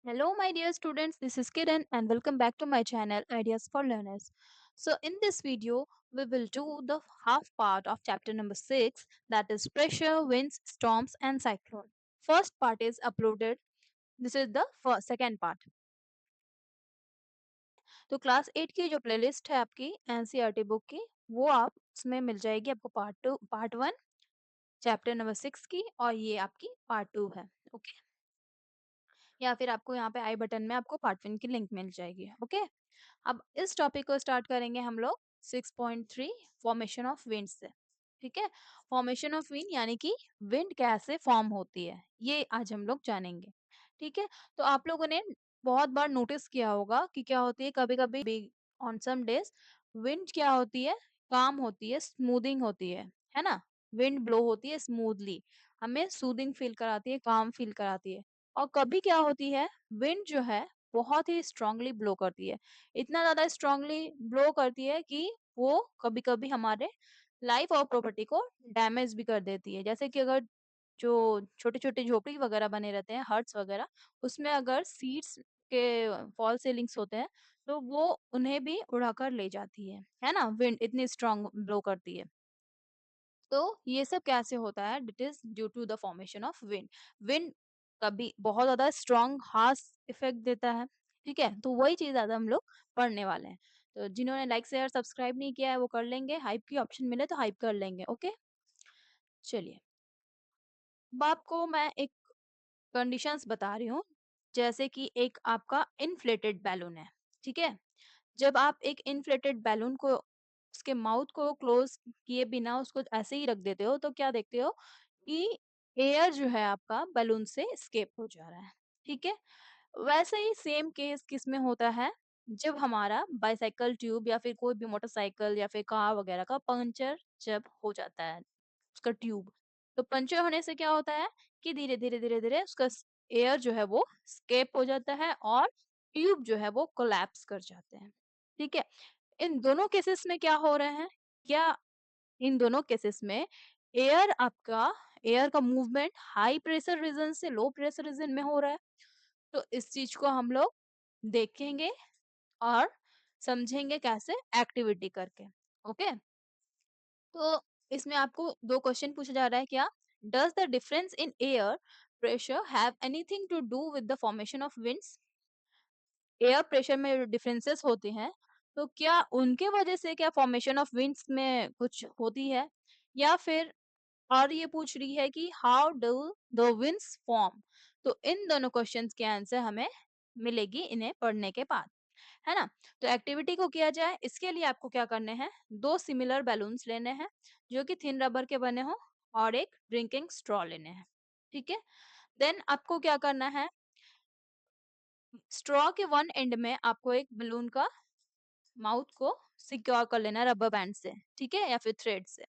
Hello, my dear students. This is Kiran, and welcome back to my channel Ideas for Learners. So, in this video, we will do the half part of chapter number 6, that is pressure, winds, storms, and cyclone. First part is uploaded. This is the first second part. तो class 8 की जो playlist है आपकी NCERT book की, वो आप उसमें मिल जाएगी आपको पार्ट 1 चैप्टर नंबर 6 की, और ये आपकी पार्ट 2 है। ओके, या फिर आपको यहाँ पे आई बटन में आपको पार्ट 1 की लिंक मिल जाएगी। ओके, अब इस टॉपिक को स्टार्ट करेंगे हम लोग 6.3 फॉर्मेशन ऑफ विंड से। ठीक है, फॉर्मेशन ऑफ विंड यानी कि विंड कैसे फॉर्म होती है, ये आज हम लोग जानेंगे। ठीक है, तो आप लोगों ने बहुत बार नोटिस किया होगा कि क्या होती है, कभी कभी ऑन सम डेज विंड क्या होती है, काम होती है, स्मूथिंग होती है ना। विंड ब्लो होती है स्मूथली, हमें सूदिंग फील कराती है, काम फील कराती है। और कभी क्या होती है, विंड जो है बहुत ही स्ट्रांगली ब्लो करती है, इतना ज़्यादा स्ट्रांगली ब्लो करती है कि वो कभी-कभी हमारे लाइफ और प्रॉपर्टी को डैमेज भी कर देती है। जैसे कि अगर जो छोटे-छोटे झोपड़ी वगैरह बने रहते हैं, हट्स वगैरह, उसमें अगर सीड्स के फॉल सीलिंग्स होते हैं, तो वो उन्हें भी उड़ाकर ले जाती है ना? विंड इतनी स्ट्रांग ब्लो करती है। तो ये सब कैसे होता है? It is due to the formation of wind. Wind कभी बहुत ज्यादा स्ट्रांग हार्श इफेक्ट देता है। ठीक है, तो वही चीज आज हम लोग पढ़ने वाले हैं। तो जिन्होंने लाइक शेयर सब्सक्राइब नहीं किया है वो कर लेंगे, हाइप की ऑप्शन मिले तो हाइप कर लेंगे। ओके, चलिए, अब आपको मैं एक कंडीशंस बता रही हूँ। जैसे कि एक आपका इन्फ्लेटेड बैलून है। ठीक है, जब आप एक इन्फ्लेटेड बैलून को उसके माउथ को क्लोज किए बिना उसको ऐसे ही रख देते हो, तो क्या देखते हो कि एयर जो है आपका बैलून से एस्केप हो जा रहा है। ठीक है, वैसे ही सेम केस किस में होता है, जब हमारा बाइसाइकिल ट्यूब या फिर कोई भी मोटरसाइकिल या फिर कार वगैरह का पंचर जब हो जाता है, उसका ट्यूब, तो पंचर होने से क्या होता है कि धीरे धीरे धीरे धीरे उसका एयर जो है वो स्केप हो जाता है और ट्यूब जो है वो कोलैप्स कर जाते हैं। ठीक है, इन दोनों केसेस में क्या हो रहे हैं, क्या इन दोनों केसेस में एयर का मूवमेंट हाई प्रेशर रीजन से लो प्रेशर रीजन में हो रहा है। तो इस चीज को हम लोग देखेंगे और समझेंगे कैसे, एक्टिविटी करके। ओके, तो इसमें आपको दो क्वेश्चन पूछा जा रहा है। क्या does the difference in air pressure have anything to do with the formation of winds? Air pressure में जो डिफरेंसेस होते हैं, तो क्या उनके वजह से क्या फॉर्मेशन ऑफ विंड्स में कुछ होती है, या फिर और ये पूछ रही है कि how do the winds form. तो इन दोनों क्वेश्चंस के आंसर हमें मिलेगी इन्हें पढ़ने के बाद, है ना। तो एक्टिविटी को किया जाए, इसके लिए आपको क्या करने हैं, दो सिमिलर बैलून्स लेने हैं जो कि थिन रबर के बने हो, और एक ड्रिंकिंग स्ट्रॉ लेने हैं। ठीक है, देन आपको क्या करना है, स्ट्रॉ के वन एंड में आपको एक बलून का माउथ को सिक्योर कर लेना रबर बैंड से। ठीक है, या फिर थ्रेड से।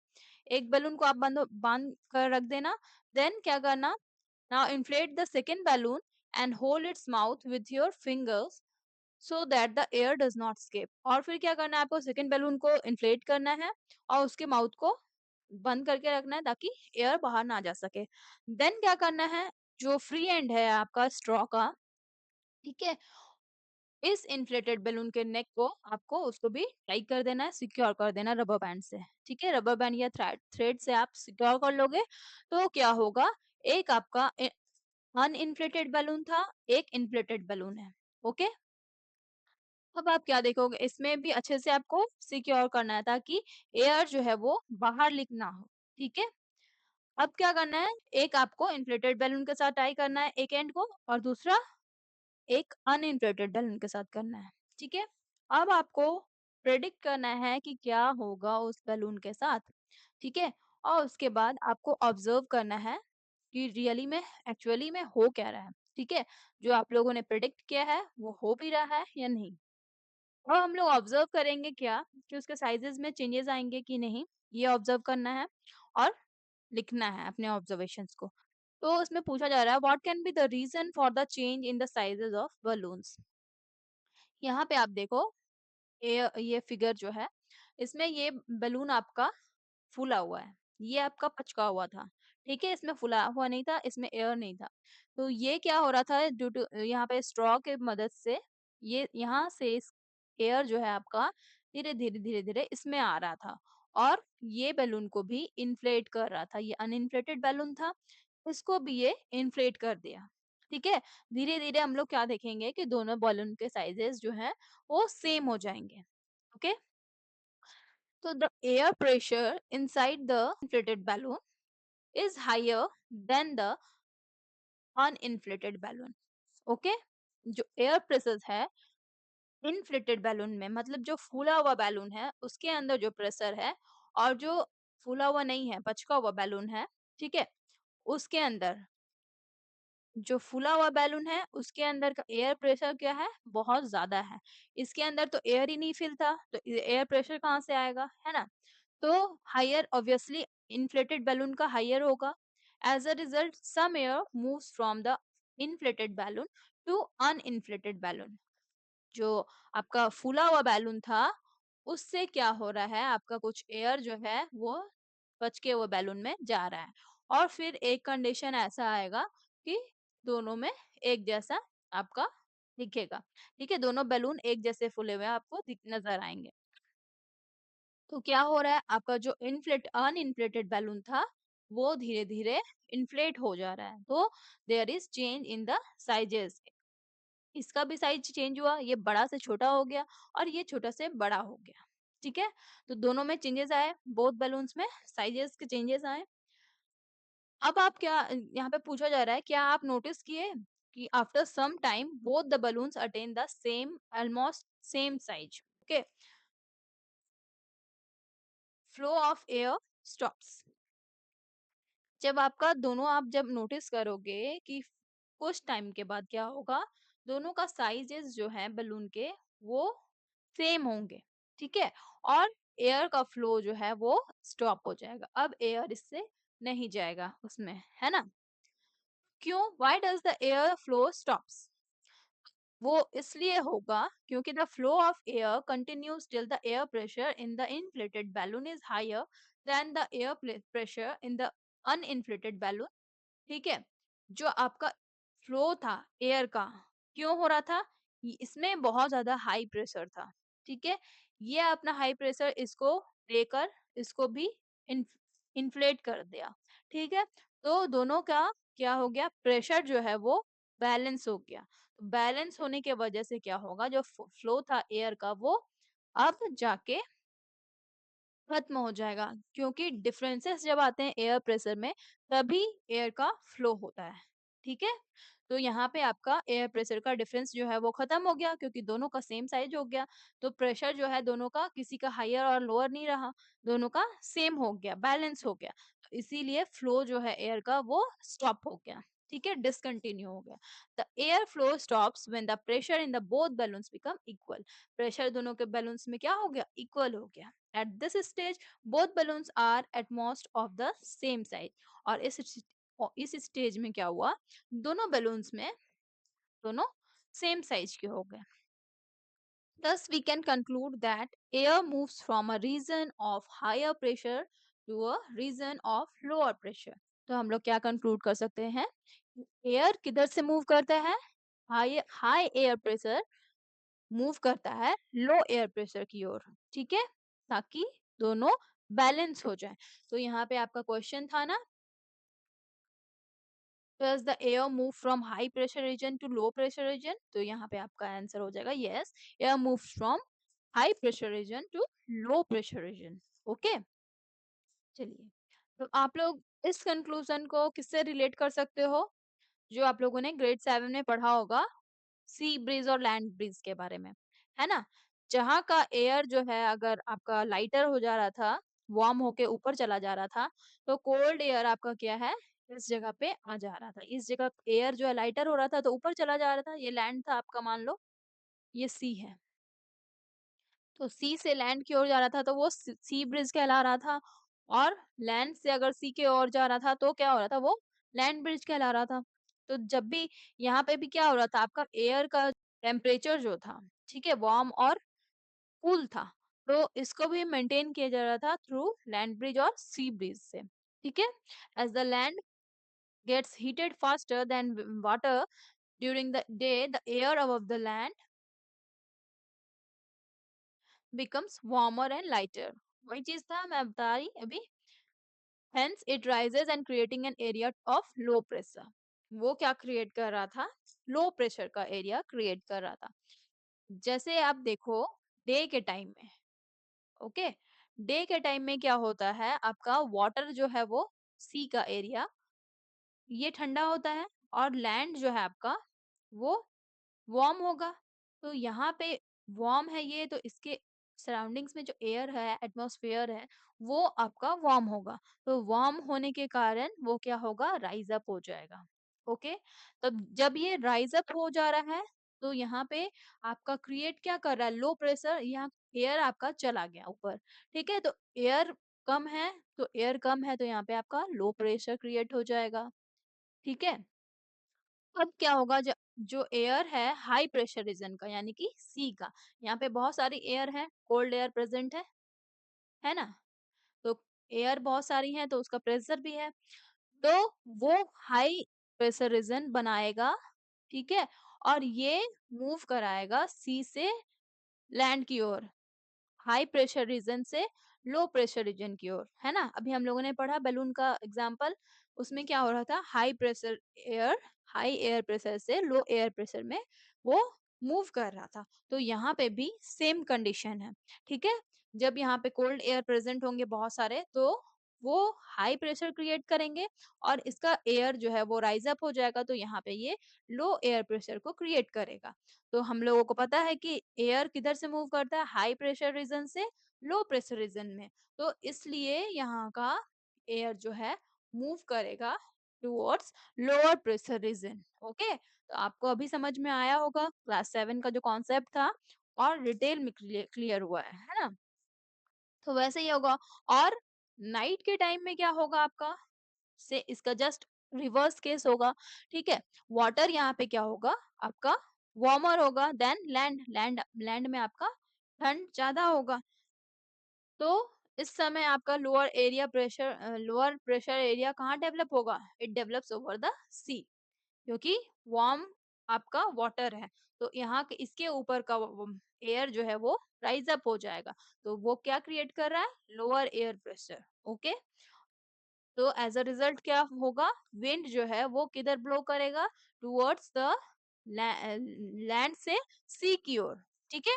एक बलून को आप बांध कर रख देना। देन क्या करना, now inflate the second balloon and hold its mouth with your fingers so that the air does not escape. और फिर क्या करना है, आपको सेकेंड बैलून को इन्फ्लेट करना है और उसके माउथ को बंद करके रखना है ताकि एयर बाहर ना जा सके। देन क्या करना है, जो फ्री एंड है आपका स्ट्रॉ का, ठीक है, इस इन्फ्लेटेड बैलून के नेक को आपको उसको भी टाइट कर देना है, सिक्योर कर देना रबर बैंड से। ठीक है, रबर बैंड या थ्रेड थ्रेड से आप सिक्योर कर लोगे, तो क्या होगा, एक आपका अनइन्फ्लेटेड बैलून था, एक इन्फ्लेटेड बैलून है। ओके, अब आप क्या देखोगे, इसमें भी अच्छे से आपको सिक्योर करना है ताकि एयर जो है वो बाहर लीक ना हो। ठीक है, अब क्या करना है, एक आपको इन्फ्लेटेड बैलून के साथ टाई करना है एक एंड को, और दूसरा एक अनइन्फ्लेटेड बैलून के साथ करना है। ठीक है, अब आपको प्रेडिक्ट करना है कि क्या होगा उस बैलून के साथ। ठीक है, और उसके बाद आपको ऑब्जर्व करना है कि रियली में एक्चुअली में हो क्या रहा है। ठीक है, जो आप लोगों ने प्रेडिक्ट किया है वो हो भी रहा है या नहीं। और हम लोग ऑब्जर्व करेंगे क्या, कि उसके साइजेस में चेंजेस आएंगे कि नहीं, ये ऑब्जर्व करना है और लिखना है अपने ऑब्जर्वेशंस को। तो उसमें पूछा जा रहा है, what can be the reason for the change in the sizes of balloons. यहाँ पे आप देखो, ये फिगर जो है, इसमें ये बलून आपका फूला हुआ है, ये आपका पचका हुआ था। ठीक है, इसमें फुला हुआ नहीं था, इसमें एयर नहीं था। तो ये क्या हो रहा था ड्यू टू यहाँ पे स्ट्रॉ के मदद से ये यहाँ से एयर जो है आपका धीरे-धीरे, धीरे-धीरे इसमें आ रहा था और ये बैलून को भी इन्फ्लेट कर रहा था। ये अनइन्फ्लेटेड बैलून था, इसको भी ये इन्फ्लेट कर दिया। ठीक है? धीरे-धीरे हम लोग क्या देखेंगे कि दोनों बैलून के साइजेस जो हैं वो सेम हो जाएँगे। ओके? तो the air pressure inside the inflated balloon is higher than the uninflated balloon. Okay, जो एयर प्रेशर है इनफ्लेटेड बैलून में, मतलब जो फूला हुआ बैलून है उसके अंदर जो प्रेशर है और जो फूला हुआ नहीं है, पचका हुआ बैलून है, ठीक है, उसके अंदर जो फूला हुआ बैलून है उसके अंदर का एयर प्रेशर क्या है, बहुत ज्यादा है। इसके अंदर तो एयर ही नहीं फिलता, तो एयर प्रेशर कहाँ से आएगा, है ना? तो हायर ऑब्वियसली इन्फ्लेटेड बैलून का हायर होगा। As a result some air moves from the inflated balloon to uninflated balloon. जो आपका फूला हुआ बैलून था उससे क्या हो रहा है, आपका कुछ एयर जो है वो बच के वो बैलून में जा रहा है और फिर एक कंडीशन ऐसा आएगा कि दोनों में एक जैसा आपका दिखेगा। ठीक है, दोनों बैलून एक जैसे फूले हुए आपको नजर आएंगे। तो क्या हो रहा है, आपका जो अनइन्फ्लेटेड बैलून था वो धीरे धीरे इन्फ्लेट हो जा रहा है। तो there is change in the sizes. इसका भी साइज चेंज हुआ, ये बड़ा से छोटा हो गया और ये छोटा से बड़ा हो गया। ठीक है, तो दोनों में चेंजेस आए, बोथ बैलून्स में साइजेस के चेंजेस आए। अब आप क्या यहाँ पे पूछा जा रहा है, क्या आप नोटिस किए कि after some time both the balloons attain the same almost same size. Okay, flow of air stops. जब आपका दोनों आप जब नोटिस करोगे कि कुछ टाइम के बाद क्या होगा, दोनों का साइजेस जो है बलून के वो सेम होंगे। ठीक है, और एयर का फ्लो जो है वो स्टॉप हो जाएगा। अब एयर इससे नहीं जाएगा उसमें, है ना? क्यों? Why does the air flow stops? वो इसलिए होगा क्योंकि the flow of air continues till the air pressure in the inflated balloon is higher than the air pressure in the uninflated balloon. ठीक है, जो आपका फ्लो था एयर का, क्यों हो रहा था? इसमें बहुत ज्यादा हाई प्रेशर था। ठीक है, ये अपना हाई प्रेशर इसको लेकर इसको भी इन्फ्लेट कर दिया। ठीक है, तो दोनों का क्या हो गया, प्रेशर जो है वो बैलेंस हो गया। बैलेंस होने के वजह से क्या होगा, जो फ्लो था एयर का वो अब जाके खत्म हो जाएगा, क्योंकि डिफरेंसेस जब आते हैं एयर प्रेशर में तभी एयर का फ्लो होता है। ठीक है, तो यहाँ पे आपका एयर प्रेशर का डिफरेंस जो है वो खत्म हो गया क्योंकि दोनों का सेम साइज हो गया। तो प्रेशर जो है दोनों का किसी का हायर और लोअर नहीं रहा, दोनों का सेम हो गया, बैलेंस हो गया। तो इसीलिए फ्लो जो है एयर का वो स्टॉप हो गया। ठीक है, डिसकंटिन्यू हो गया। The air flow stops when the pressure in the both balloons become equal. Pressure दोनों के बैलून्स में क्या हो गया, इक्वल हो गया। At this stage, both balloons are at most of the same size. और इस स्टेज में क्या हुआ, दोनों बैलून्स में दोनों सेम साइज के हो गए। Thus, we can conclude that air moves from a region of higher pressure to a region of lower pressure. तो हम लोग क्या कंक्लूड कर सकते हैं, एयर किधर से मूव करता है, high high air pressure move करता है लो एयर प्रेशर की ओर। ठीक है, ताकि दोनों बैलेंस हो जाए। तो यहाँ पे आपका क्वेश्चन था ना, does the air move from high pressure region to low pressure region? तो यहाँ पे आपका आंसर हो जाएगा yes, air move from high pressure region to low pressure region. Okay, चलिए, तो आप लोग इस कंक्लूजन को किससे रिलेट कर सकते हो, जो आप लोगों ने ग्रेड 7 में पढ़ा होगा, सी ब्रीज और लैंड ब्रीज के बारे में, है ना? जहाँ का एयर जो है अगर आपका लाइटर हो जा रहा था, वार्म होके ऊपर चला जा रहा था, तो कोल्ड एयर आपका क्या है, इस जगह पे आ जा रहा था। इस जगह एयर जो है लाइटर हो रहा था तो ऊपर चला जा रहा था, ये लैंड था आपका, मान लो ये सी है। तो सी से लैंड की ओर जा रहा था तो वो सी ब्रिज कहला रहा था, और लैंड से अगर सी के ओर जा रहा था तो क्या हो रहा था, वो लैंड ब्रिज कहला रहा था। तो जब भी यहाँ पे भी क्या हो रहा था, आपका एयर का टेम्परेचर जो था, ठीक है, वार्म और कूल था, तो इसको भी मेंटेन किया जा रहा था थ्रू लैंड ब्रिज और सी ब्रिज से। ठीक है, as the land gets heated faster than water during the day, the air above the land becomes warmer and lighter. वही चीज था मैं बता रही अभी। Hence it rises and creating an area of low pressure. वो क्या क्रिएट कर रहा था? लो प्रेशर का एरिया क्रिएट कर रहा था। जैसे आप देखो डे के टाइम में, ओके, डे के टाइम में क्या होता है, आपका वाटर जो है वो सी का एरिया ये ठंडा होता है और लैंड जो है आपका वो वार्म होगा। तो यहाँ पे वार्म है ये, तो इसके सराउंडिंग्स में जो एयर है, एटमॉस्फेयर है, वो आपका वार्म होगा। तो वार्म होने के कारण वो क्या होगा, राइज अप हो जाएगा। ओके, तब जब ये राइज अप हो जा रहा है तो यहाँ पे आपका क्रिएट क्या कर रहा है, लो प्रेशर, यहाँ एयर आपका चला गया ऊपर। ठीक है, तो एयर कम है, तो एयर कम है तो यहाँ पे आपका लो प्रेशर क्रिएट हो जाएगा। ठीक है, अब क्या होगा, जो एयर है हाई प्रेशर रीजन का यानी कि सी का, यहाँ पे बहुत सारी एयर है, कोल्ड एयर प्रेजेंट है ना, तो एयर बहुत सारी है तो उसका प्रेशर भी है, तो वो हाई प्रेशर रीजन बनाएगा। ठीक है, और ये मूव कराएगा सी से लैंड की ओर, हाई प्रेशर रीजन से लो प्रेशर रीजन की ओर, है ना। अभी हम लोगों ने पढ़ा बैलून का एग्जांपल, उसमें क्या हो रहा था, high pressure air, high air pressure से लो एयर प्रेशर में वो मूव कर रहा था। तो यहाँ पे भी सेम कंडीशन है। ठीक है, जब यहाँ पे कोल्ड एयर प्रेजेंट होंगे बहुत सारे, तो वो हाई प्रेशर क्रिएट करेंगे और इसका एयर जो है वो राइज अप हो जाएगा, तो यहाँ पे ये लो एयर प्रेशर को क्रिएट करेगा। तो हम लोगों को पता है कि एयर किधर से मूव करता है, हाई प्रेशर रीजन से लो प्रेशर रीजन में, तो इसलिए यहाँ का एयर जो है मूव करेगा towards lower pressure region. Okay, तो आपको अभी समझ में आया होगा, क्लास 7 का जो कॉन्सेप्ट था और डिटेल में क्लियर हुआ है ना। तो वैसे ही होगा। और नाइट के टाइम में क्या होगा आपका, से इसका जस्ट रिवर्स केस होगा। ठीक है, वाटर यहाँ पे क्या होगा आपका, वार्मर होगा देन लैंड, लैंड में आपका ठंड ज्यादा होगा। तो इस समय आपका लोअर प्रेशर एरिया कहाँ डेवलप होगा, इट डेवलप्स ओवर द सी, क्योंकि वार्म आपका वाटर है, तो यहाँ के इसके ऊपर का एयर जो है वो राइज अप हो जाएगा, तो वो क्या क्रिएट कर रहा है, लोअर एयर प्रेशर। ओके, तो एज अ रिजल्ट क्या होगा, विंड जो है वो किधर ब्लो करेगा, टुवर्ड्स द लैंड से सी की ओर। ठीक है,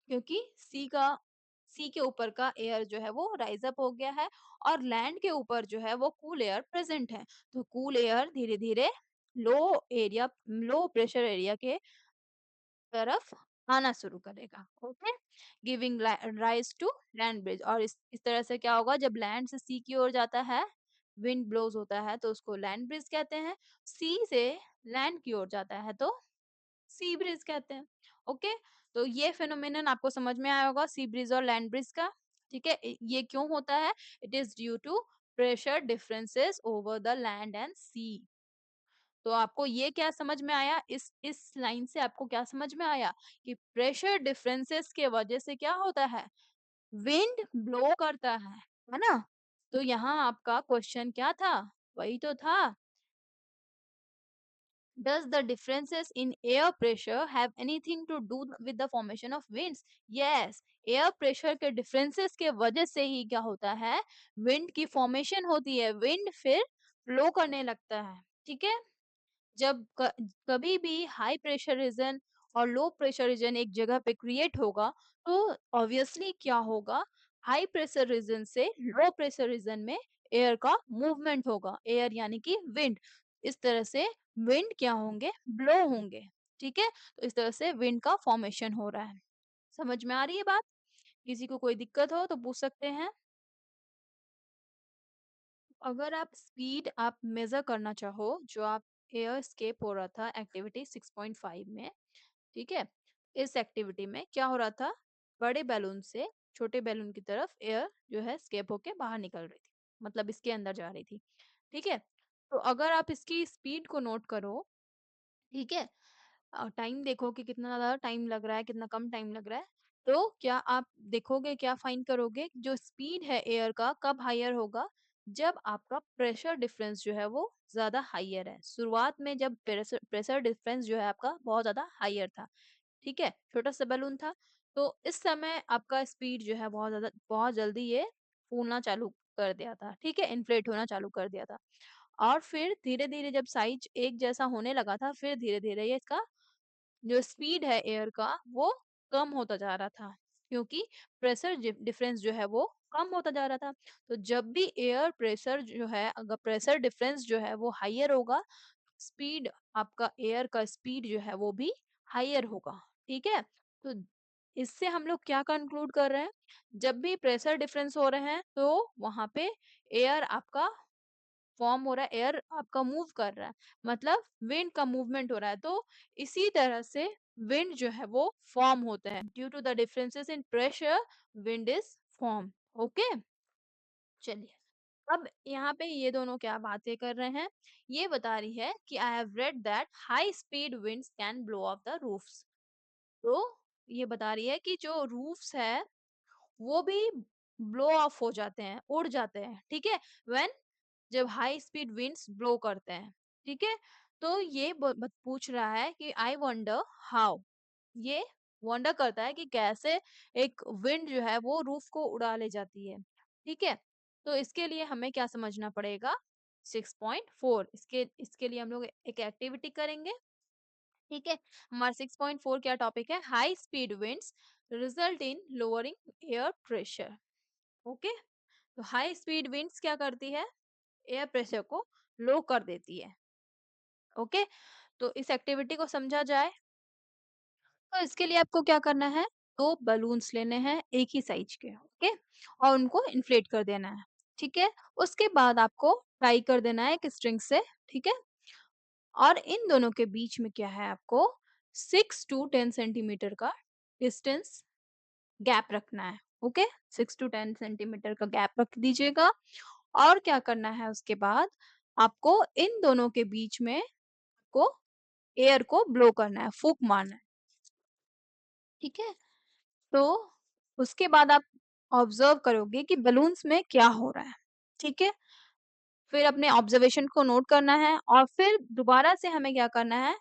क्योंकि सी के ऊपर का एयर जो है वो राइज अप हो गया है और लैंड के ऊपर जो है वो कूल एयर प्रेजेंट है, तो कूल एयर धीरे धीरे लो लो प्रेशर एरिया के तरफ आना शुरू करेगा। Okay, giving rise to land breeze, और इस तरह से क्या होगा, जब लैंड से सी की ओर जाता है, विंड ब्लोज होता है तो उसको लैंड ब्रिज कहते हैं, सी से लैंड की ओर जाता है तो सी ब्रिज कहते हैं। ओके, तो ये फेनोमेनन आपको समझ में आया होगा, सी ब्रिज और लैंड ब्रिज का। ठीक है, ये क्यों होता है, it is due to pressure differences over the land and sea. तो आपको ये क्या समझ में आया, इस लाइन से आपको क्या समझ में आया कि प्रेशर डिफरेंसेस के वजह से क्या होता है, विंड ब्लो करता है ना। तो यहाँ आपका क्वेश्चन क्या था, वही तो था, does the differences in air pressure have anything to do with the formation of winds? Yes, air pressure के डिफरेंसेस के वजह से ही क्या होता है, विंड की फॉर्मेशन होती है, विंड फिर फ्लो करने लगता है। ठीक है, जब कभी भी हाई प्रेशर रीजन और लो प्रेशर रीजन एक जगह पे क्रिएट होगा, तो ऑब्वियसली क्या होगा, हाई प्रेशर रीजन से लो प्रेशर रीजन में एयर का मूवमेंट होगा, एयर यानी कि विंड, इस तरह से विंड क्या होंगे, ब्लो होंगे। ठीक है, तो इस तरह से विंड का फॉर्मेशन हो रहा है। समझ में आ रही है बात, किसी को कोई दिक्कत हो तो पूछ सकते हैं। अगर आप स्पीड आप मेजर करना चाहो, जो आप एयर स्केप हो रहा था एक्टिविटी 6.5 में, ठीक है, इस एक्टिविटी में क्या हो रहा था, बड़े बैलून से छोटे बैलून की तरफ एयर जो है स्केप होके बाहर निकल रही थी, मतलब इसके अंदर जा रही थी। ठीक है, तो अगर आप इसकी स्पीड को नोट करो, ठीक है, टाइम देखो कि कितना ज्यादा टाइम लग रहा है, कितना कम टाइम लग रहा है, तो क्या आप देखोगे, क्या फाइंड करोगे, जो स्पीड है एयर का कब हायर होगा, जब आपका प्रेशर डिफरेंस जो है वो ज़्यादा हाइयर है। शुरुआत में जब प्रेशर प्रेशर डिफरेंस जो है आपका बहुत ज़्यादा हाइयर था, ठीक है? छोटा-सा बलून था, तो इस समय आपका स्पीड जो है बहुत जल्दी ये फूलना चालू कर दिया था, ठीक है? इन्फ्लेट होना चालू कर दिया था। और फिर धीरे-धीरे जब साइज़ एक जैसा होने लगा था, फिर धीरे-धीरे ये इसका जो स्पीड है एयर का वो कम होता जा रहा था, क्योंकि प्रेशर डिफरेंस जो है वो कम होता जा रहा था। तो जब भी एयर प्रेशर जो है, अगर प्रेशर डिफरेंस जो है वो हाइयर होगा, स्पीड आपका एयर का स्पीड जो है वो भी हाइयर होगा, ठीक है? तो इससे हम लोग क्या कंक्लूड कर रहे हैं, जब भी प्रेशर डिफरेंस हो रहे हैं तो वहां पे एयर आपका फॉर्म हो रहा है, एयर आपका मूव कर रहा है, मतलब विंड का मूवमेंट हो रहा है। तो इसी तरह से विंड जो है वो फॉर्म होते हैं। Due to the differences in pressure wind is form. Okay, चलिए अब यहाँ पे ये दोनों क्या बातें कर रहे हैं, ये बता रही है कि I have read that high speed winds can blow of the roofs. तो ये बता रही है कि जो रूफ्स है वो भी ब्लो ऑफ हो जाते हैं, उड़ जाते हैं, ठीक है? व्हेन जब हाई स्पीड विंड्स ब्लो करते हैं, ठीक है? तो ये पूछ रहा है कि आई वंडर हाउ, ये वंडर करता है कि कैसे एक विंड जो है वो रूफ को उड़ा ले जाती है, ठीक है? तो इसके लिए हमें क्या समझना पड़ेगा, 6.4, इसके लिए हम लोग एक एक्टिविटी करेंगे, ठीक है? हमारा 6.4 क्या टॉपिक है, high speed winds result in lowering air pressure. Okay, तो हाई स्पीड विंड्स क्या करती है, एयर प्रेशर को लो कर देती है। ओके, तो इस एक्टिविटी को समझा जाए तो इसके लिए आपको क्या करना है, दो बलून्स लेने हैं एक ही साइज के, ओके, और उनको इन्फ्लेट कर देना है, ठीक है? उसके बाद आपको टाई कर देना है एक स्ट्रिंग से, ठीक है? और इन दोनों के बीच में क्या है, आपको 6 to 10 सेंटीमीटर का डिस्टेंस गैप रखना है। ओके, 6 to 10 सेंटीमीटर का गैप रख दीजिएगा। और क्या करना है उसके बाद, आपको इन दोनों के बीच में को एयर को ब्लो करना है, फूक मारना है, ठीक है? तो उसके बाद आप ऑब्जर्व करोगे कि बलून्स में क्या हो रहा है, ठीक है? फिर अपने ऑब्जर्वेशन को नोट करना है और फिर दोबारा से हमें क्या करना है,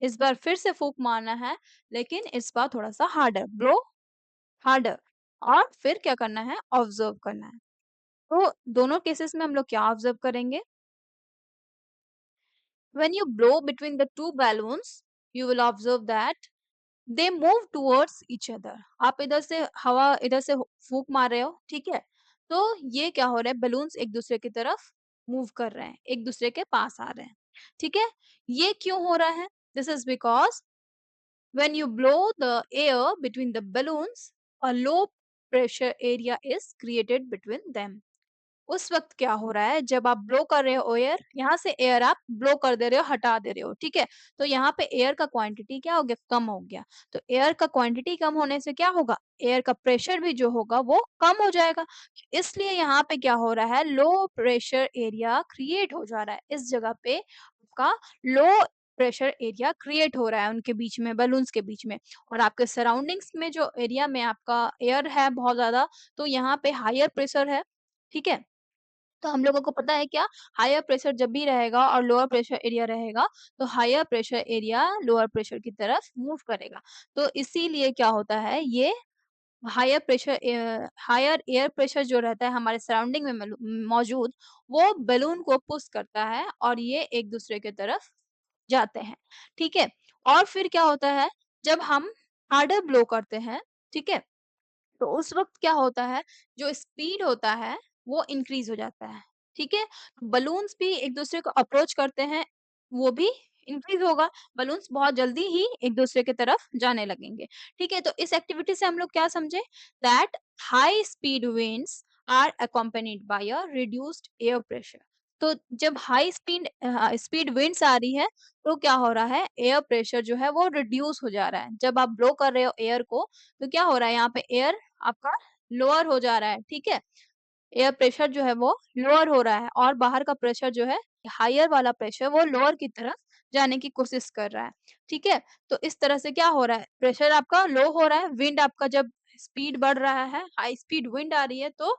इस बार फिर से फूक मारना है, लेकिन इस बार थोड़ा-सा हार्डर, ब्लो हार्डर, और फिर क्या करना है, ऑब्जर्व करना है। तो दोनों केसेस में हम लोग क्या ऑब्जर्व करेंगे, when you blow between the two balloons you will observe that they move towards each other. आप इधर से हवा इधर से फूंक मार रहे हो, ठीक है? तो ये क्या हो रहा है, बलून्स एक दूसरे की तरफ मूव कर रहे हैं, एक दूसरे के पास आ रहे हैं, ठीक है? ये क्यों हो रहा है, this is because when you blow the air between the balloons, a low pressure area is created between them. उस वक्त क्या हो रहा है, जब आप ब्लो कर रहे हो एयर, यहाँ से एयर आप ब्लो कर दे रहे हो, हटा दे रहे हो, ठीक है? तो यहाँ पे एयर का क्वांटिटी क्या हो गया, कम हो गया। तो एयर का क्वांटिटी कम होने से क्या होगा, एयर का प्रेशर भी जो होगा वो कम हो जाएगा। इसलिए यहाँ पे क्या हो रहा है, लो प्रेशर एरिया क्रिएट हो जा रहा है, इस जगह पे आपका लो प्रेशर एरिया क्रिएट हो रहा है उनके बीच में, बलून्स के बीच में। और आपके सराउंडिंग्स में जो एरिया में आपका एयर है बहुत ज्यादा, तो यहाँ पे हायर प्रेशर है, ठीक है? तो हम लोगों को पता है क्या, हायर प्रेशर जब भी रहेगा और लोअर प्रेशर एरिया रहेगा, तो higher pressure area lower pressure की तरफ मूव करेगा। तो इसीलिए क्या होता है, ये हायर एयर प्रेशर जो रहता है हमारे सराउंडिंग में मौजूद, वो बलून को पुश करता है और ये एक दूसरे की तरफ जाते हैं, ठीक है? और फिर क्या होता है, जब हम हार्डर ब्लो करते हैं, ठीक है? तो उस वक़्त क्या होता है, जो स्पीड होता है, वो इंक्रीज़ हो जाता है, ठीक है? बलून्स भी एक-दूसरे को अप्रोच करते हैं, वो भी इंक्रीज़ होगा, बलून्स बहुत जल्दी ही एक-दूसरे की तरफ जाने लगेंगे, ठीक है? तो इस एक्टिविटी से हम लोग क्या समझे, that high speed winds are accompanied by a reduced air pressure. तो जब स्पीड विंड्स आ रही है, तो क्या हो रहा है, एयर प्रेशर जो है वो रिड्यूस हो जा रहा है। जब आप ब्लो कर रहे हो एयर को, तो क्या हो रहा है, यहाँ पे एयर आपका लोअर हो जा रहा है, ठीक है? एयर प्रेशर जो है वो लोअर हो रहा है और बाहर का प्रेशर जो है, हायर वाला प्रेशर वो लोअर की तरफ जाने की कोशिश कर रहा है, ठीक है? तो इस तरह से क्या हो रहा है, प्रेशर आपका लो हो रहा है, विंड आपका जब स्पीड बढ़ रहा है, हाई स्पीड विंड आ रही है, तो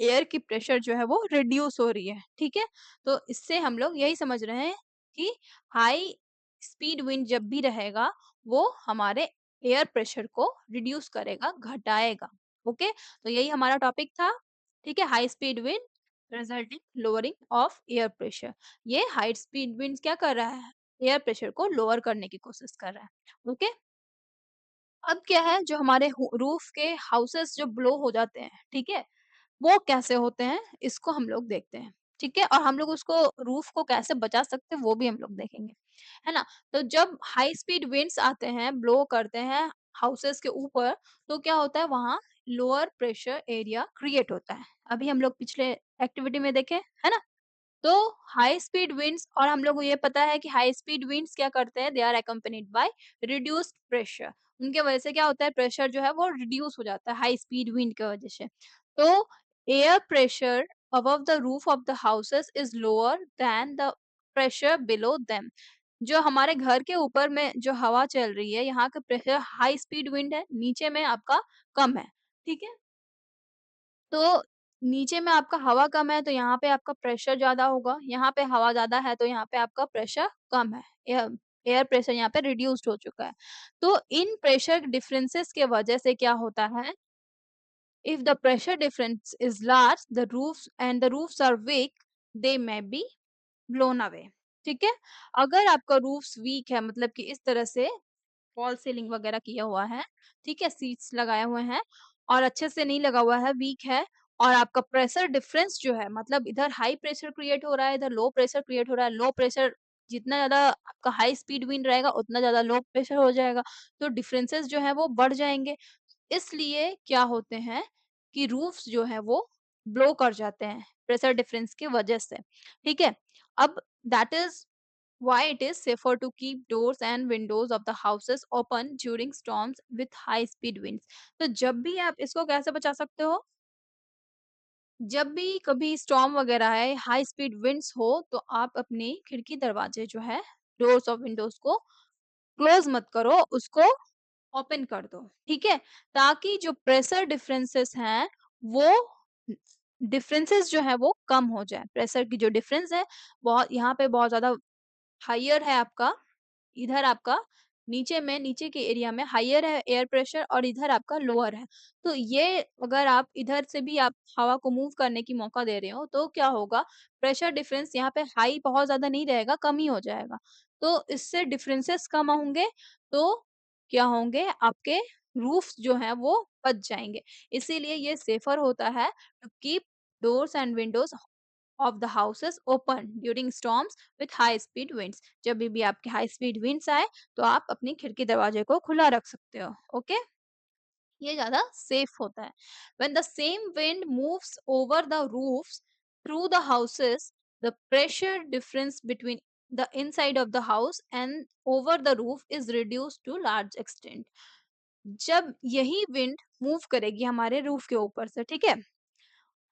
एयर की प्रेशर जो है वो रिड्यूस हो रही है, ठीक है? तो इससे हम लोग यही समझ रहे हैं कि हाई स्पीड विंड जब भी रहेगा, वो हमारे एयर प्रेशर को रिड्यूस करेगा, घटाएगा, ओके? तो यही हमारा टॉपिक था, ठीक है? High speed wind resulting lowering of air pressure. ये हाई स्पीड विंड क्या कर रहा है? एयर प्रेशर को लोअर करने की कोशिश कर रहा है, ओके? अब क्या है जो हमारे रूफ के हाउसेस जो ब्लो हो जाते हैं, ठीक है? वो कैसे होते हैं इसको हम लोग देखते हैं, ठीक है? और हम लोग उसको रूफ को कैसे बचा सकते हैं वो भी हम लोग देखेंगे, है ना? तो जब हाई स्पीड विंड्स आते हैं, ब्लो करते हैं हाउसेस के ऊपर, तो क्या होता है वहाँ लोअर प्रेशर एरिया क्रिएट होता है। अभी हम लोग पिछले एक्टिविटी में देखे, है ना? तो हाई स्पीड विंड्स और हम लोग को ये पता है कि हाई स्पीड विंड्स क्या करते हैं, they are accompanied by reduced pressure. उनके वजह से क्या होता है, प्रेशर जो है वो रिड्यूस हो जाता है हाई स्पीड विंड की वजह से। तो air pressure above the roof of the houses is lower than the pressure below them. जो हमारे घर के ऊपर में जो हवा चल रही है, यहाँ का प्रेशर हाई स्पीड विंड है, नीचे में आपका कम है, ठीक है? तो नीचे में आपका हवा कम है तो यहाँ पे आपका प्रेशर ज़्यादा होगा, यहाँ पे हवा ज़्यादा है तो यहाँ पे आपका प्रेशर कम है। एयर प्रेशर यहाँ पे रिड्यूस्ड हो चुका है। तो इन प्रेशर डिफरेंसेस के वजह से क्या होता है, if the pressure difference is large the roofs and the roofs are weak, they may be blown away. ठीक है? अगर आपका रूफ्स वीक है मतलब कि इस तरह से फॉल सीलिंग वगैरह किया हुआ है, ठीक है? सीट्स लगाए हुए हैं और अच्छे से नहीं लगा हुआ है, वीक है और आपका प्रेशर डिफरेंस जो है मतलब इधर हाई प्रेशर क्रिएट हो रहा है, इधर लो प्रेशर क्रिएट हो रहा है। लो प्रेशर जितना ज़्यादा आपका हाई स्पीड विंड रहेगा, उतना ज़्यादा लो प्रेशर हो जाएगा, तो डिफरेंसेस जो है वो बढ़ जाएँगे। इसलिए क्या होते हैं कि रूफ्स जो है वो ब्लो कर जाते हैं, प्रेशर डिफरेंस की वजह से, ठीक है? अब that is why it is safer to keep doors and windows of the houses open during storms with high speed winds। तो जब भी आप इसको कैसे बचा सकते हो, जब भी कभी स्टॉर्म वगैरह है, हाई स्पीड विंड्स हो, तो आप अपनी खिड़की दरवाजे जो है, डोर्स और विंडोज को क्लोज मत करो, उसको ओपन कर दो, ठीक है? ताकि जो प्रेशर डिफरेंसेस हैं, वो डिफरेंसेस जो है वो कम हो जाए। प्रेशर की जो डिफरेंस है, बहुत यहाँ पे बहुत ज़्यादा हाइयर है आपका, इधर आपका नीचे में नीचे के एरिया में हाइयर है एयर प्रेशर और इधर आपका लोअर है। तो ये अगर आप इधर से भी आप हवा को मूव करने की मौका दे रहे हो, तो क्या होगा, प्रेशर डिफरेंस यहाँ पे हाई बहुत ज़्यादा नहीं रहेगा, कम ही हो जाएगा। तो इससे डिफरेंसेस कम होंगे, तो क्या होंगे, आपके रूफ्स जो हैं वो बच जाएँगे। इसीलिए ये सेफर होता है to keep doors and windows of the houses open during storms with high speed winds. जब भी आपके हाई स्पीड विंड्स आए तो आप अपनी खिड़की दरवाजे को खुला रख सकते हो, ओके? ये ज़्यादा सेफ होता है। When the same wind moves over the roofs through the houses, the pressure difference between the inside of the house and over the roof is reduced to large extent। जब यही wind move करेगी हमारे roof के ऊपर से, ठीक है?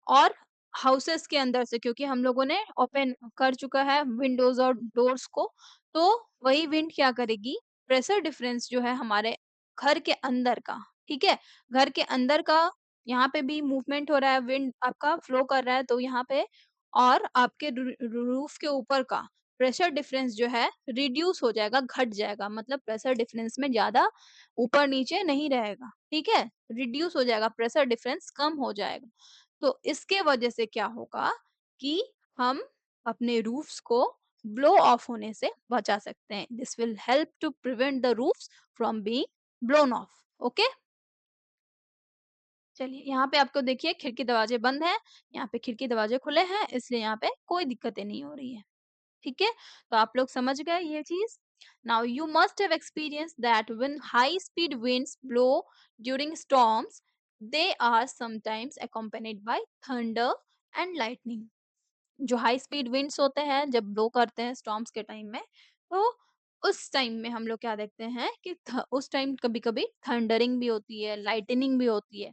और हाउसेस के अंदर से, क्योंकि हम लोगों ने ओपन कर चुका है विंडोज और डोर्स को, तो वही विंड क्या करेगी, प्रेशर डिफरेंस जो है हमारे घर के अंदर का, ठीक है? घर के अंदर का यहाँ पे भी मूवमेंट हो रहा है, विंड आपका फ्लो कर रहा है तो यहाँ पे, और आपके रूफ के ऊपर का प्रेशर डिफरेंस जो है रिड्यूस हो जाएगा, घट जाएगा, मतलब प्रेशर डिफरेंस में ज्यादा ऊपर नीचे नहीं रहेगा, ठीक है? रिड्यूस हो जाएगा, प्रेशर डिफरेंस कम हो जाएगा। तो इसके वजह से क्या होगा कि हम अपने रूफ्स को ब्लो ऑफ होने से बचा सकते हैं। This will help to prevent the roofs from being blown off, okay? चलिए यहाँ पे आपको देखिए खिड़की दरवाजे बंद हैं, यहाँ पे खिड़की दरवाजे खुले हैं, इसलिए यहाँ पे कोई दिक्कतें नहीं हो रही है, ठीक है? तो आप लोग समझ गए ये चीज। Now you must have experience that when high speed winds blow during storms, they are sometimes accompanied by thunder and lightning। जो हाई स्पीड विंड्स होते हैं जब ब्लो करते हैं स्टॉर्म्स के टाइम में, तो उस टाइम में हम लोग क्या देखते हैं कि उस टाइम कभी-कभी थंडरिंग भी होती है, लाइटनिंग भी होती है।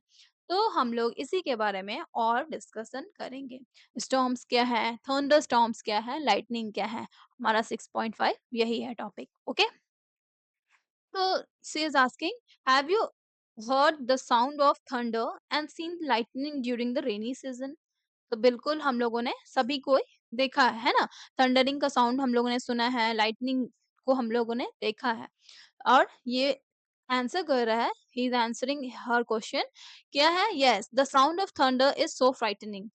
तो हम लोग इसी के बारे में और डिस्कशन करेंगे। स्टॉर्म्स क्या है, थंडर स्टॉर्म्स क्या है, लाइटनिंग क्या है? हमारा 6.5 यही है topic, okay? So she is asking, have you heard the sound of thunder and seen lightning during the rainy season? तो बिल्कुल हम लोगों ने सभी को देखा है ना? थंडरिंग का साउंड हम लोगों ने सुना है, लाइटनिंग को हम लोगों ने देखा है और ये आंसर कर रहा है, he is answering her question क्या है? Yes, the sound of thunder is so frightening.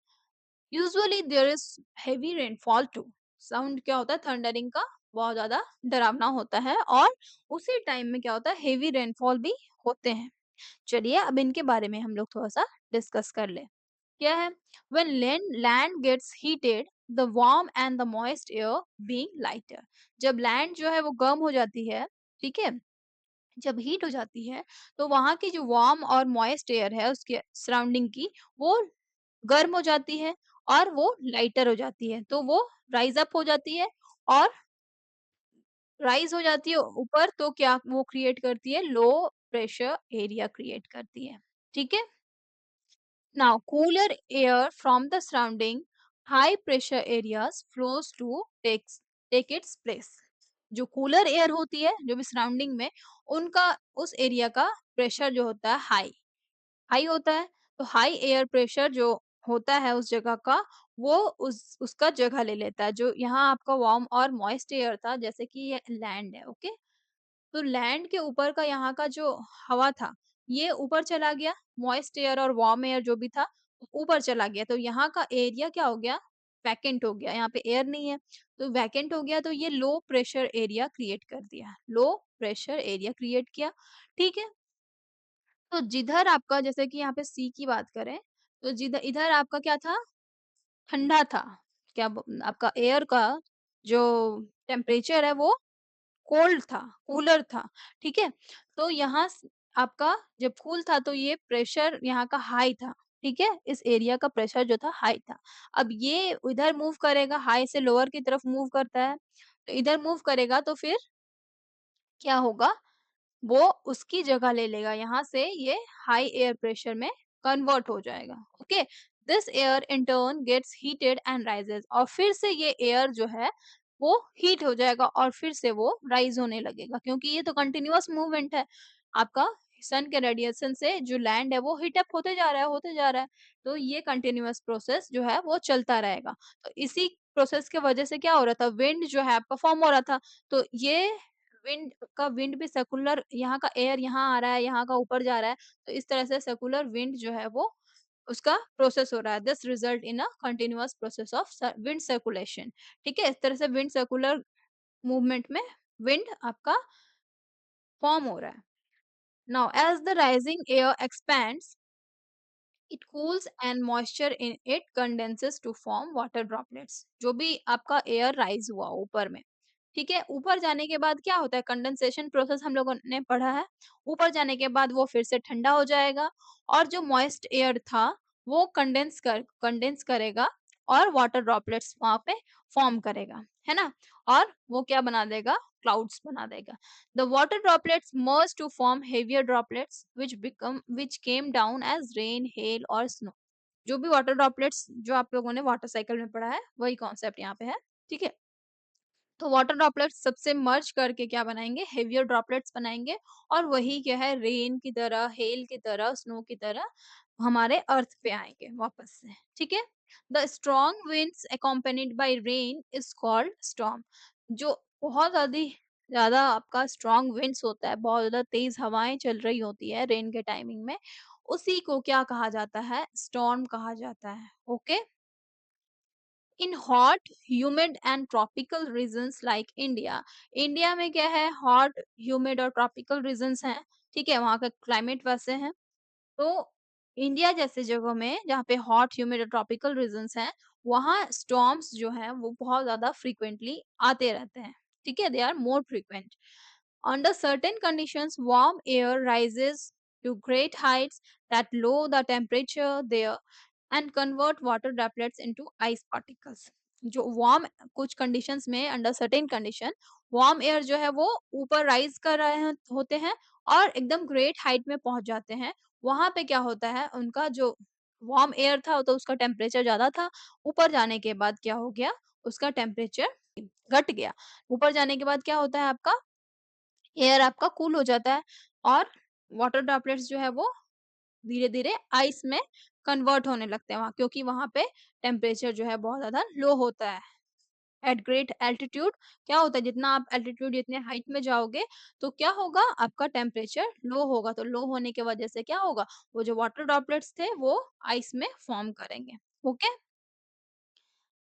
Usually there is heavy rainfall too. Sound क्या होता है थंडरिंग का? बहुत ज़्यादा डरावना होता है और उसी टाइम में क्या होता है हेवी रेनफॉल भी होते हैं। चलिए अब इनके बारे में हम लोग थोड़ा-सा डिस्कस कर लें। क्या है? When land gets heated, the warm and the moist air being lighter. जब लैंड जो है वो गर्म हो जाती है, ठीक है? जब हीट हो जाती है, तो वहाँ की जो वार्म और मॉइस्ट एयर है उसके सराउंडिंग की, वो गर्म हो जाती है और वो लाइटर हो जाती है। तो वो राइज़ अप हो जाती है और राइज़ हो जाती है ऊपर तो क्या वो क्रिएट करती है लो प्रेशर एरिया क्रिएट करती है। ठीक है? Now, cooler air from the surrounding high pressure areas flows to take its place. जो कूलर एयर होती है जो भी सराउंडिंग में उनका उस एरिया का प्रेशर जो होता है हाई होता है तो हाई एयर प्रेशर जो होता है उस जगह का वो उसका जगह ले लेता है जो यहाँ आपका वार्म और मॉइस्ट एयर था जैसे कि ये लैंड है ओके तो लैंड के ऊपर का यहाँ का जो हवा था, ये ऊपर चला गया, मॉइस्ट एयर और वार्म एयर जो भी था, ऊपर चला गया। तो यहाँ का एरिया क्या हो गया? वैकेंट हो गया, यहाँ पे एयर नहीं है। तो वैकेंट हो गया तो ये लो प्रेशर एरिया क्रिएट कर दिया। लो प्रेशर एरिया क्रिएट किया, ठीक है? तो जिधर आपका जैसे कि यहाँ पे सी की बात करें, तो जिधर इधर आपका क्या था? ठंडा था। क्या ब आपका एयर का जो टेम्परेचर है वो कोल्ड था, कूलर था, ठीक है? तो यहाँ आपका जब कूल था तो ये प्रेशर यहाँ का हाई था, ठीक है? इस एरिया का प्रेशर जो था हाई था। अब ये इधर मूव करेगा, हाई से लोअर की तरफ मूव करता है, तो इधर मूव करेगा तो फिर क्या होगा? वो उसकी जगह ले लेगा, यहाँ से ये हाई एयर प्रेशर में कन्वर्ट हो जाएगा, okay? This air in turn gets heated and rises और फिर से ये एयर जो है वो हीट हो जाएगा और फिर से वो राइज होने लगेगा क्योंकि ये तो कंटिन्यूअस मूवमेंट है। आपका सन के रेडिएशन से जो लैंड है वो हीट अप होते जा रहा है, होते जा रहा है। तो ये कंटिन्यूअस प्रोसेस जो है वो चलता रहेगा। तो इसी प्रोसेस की वजह से क्या हो रहा था, विंड जो है आपका फॉर्म हो रहा था। तो ये विंड भी सर्कुलर यहाँ का एयर यहाँ आ रहा है, यहाँ का ऊपर जा रहा है, तो इस तरह से सर्कुलर विंड जो है वो उसका प्रोसेस हो रहा है। This result in a continuous process of wind circulation. ठीक है? इस तरह से विंड सर्कुलर मूवमेंट में विंड आपका फॉर्म हो रहा है। Now as the rising air expands it cools and moisture in it condenses to form water droplets. जो भी आपका एयर राइज हुआ ऊपर में, ठीक है? ऊपर जाने के बाद क्या होता है कंडेंसेशन प्रोसेस हम लोगों ने पढ़ा है। ऊपर जाने के बाद वो फिर से ठंडा हो जाएगा और जो मॉइस्ट एयर था वो कंडेंस करेगा और वाटर ड्रॉपलेट्स वहाँ पे फॉर्म करेगा, है ना? और वो क्या बना देगा? क्लाउड्स बना देगा। The water droplets merge to form heavier droplets which came down as rain, hail or snow. जो भी वाटर ड्रॉपलेट्स जो आप लोगों ने वाटर साइकिल में पढ़ा है वही कॉन्सेप्ट यहाँ पे है, ठीक है? तो वाटर ड्रॉपलेट्स सबसे मर्ज करके क्या बनाएँगे? हेवियर ड्रॉपलेट्स बनाएँगे और वही क्या है रेन की तरह, हेल की तरह, स्नो की तरह हमारे अर्थ पे आएँगे वापस से, ठीक है? The strong winds accompanied by rain is called storm. जो बहुत ज़्यादा आपका स्ट्रॉन्ग विंड्स होता है, बहुत ज़्यादा तेज़ हवाएँ चल रही होती है रेन के टाइमिंग में, उसी को क्या कहा जाता है? स्टॉर्म कहा जाता है, okay? In hot humid and tropical regions like India India में क्या है हॉट ह्यूमिड और ट्रॉपिकल रीजन्स हैं ठीक है वहाँ का क्लाइमेट वैसे है तो इंडिया जैसे जगहों में जहाँ पे हॉट ह्यूमिड और ट्रॉपिकल रीजन्स हैं वहाँ स्टॉर्म्स जो हैं वो बहुत ज्यादा फ्रीक्वेंटली आते रहते हैं ठीक है they are more frequent under certain conditions warm air rises to great heights that lower the temperature there and convert water droplets into ice particles जो वार्म कुछ कंडीशंस में under certain condition warm air जो है वो ऊपर rise कर रहे हैं होते हैं और एकदम ग्रेट हाइट में पहुंच जाते हैं वहां पे क्या होता है उनका जो वार्म एयर था तो उसका टेम्परेचर ज्यादा था ऊपर जाने के बाद क्या हो गया उसका टेम्परेचर घट गया ऊपर जाने के बाद क्या होता है आपका एयर आपका कूल हो जाता है और वाटर ड्रॉपलेट्स जो है वो धीरे-धीरे आइस में कन्वर्ट होने लगते हैं वहाँ, क्योंकि वहाँ पे टेम्परेचर जो है बहुत ज़्यादा लो होता है। एट ग्रेट एल्टीट्यूड क्या होता है, जितना आप एल्टीट्यूड जितने हाइट में जाओगे तो क्या होगा, आपका टेम्परेचर लो होगा, तो लो होने की वजह से क्या होगा, वो जो वाटर ड्रॉपलेट्स थे वो आइस में फॉर्म करेंगे। ओके,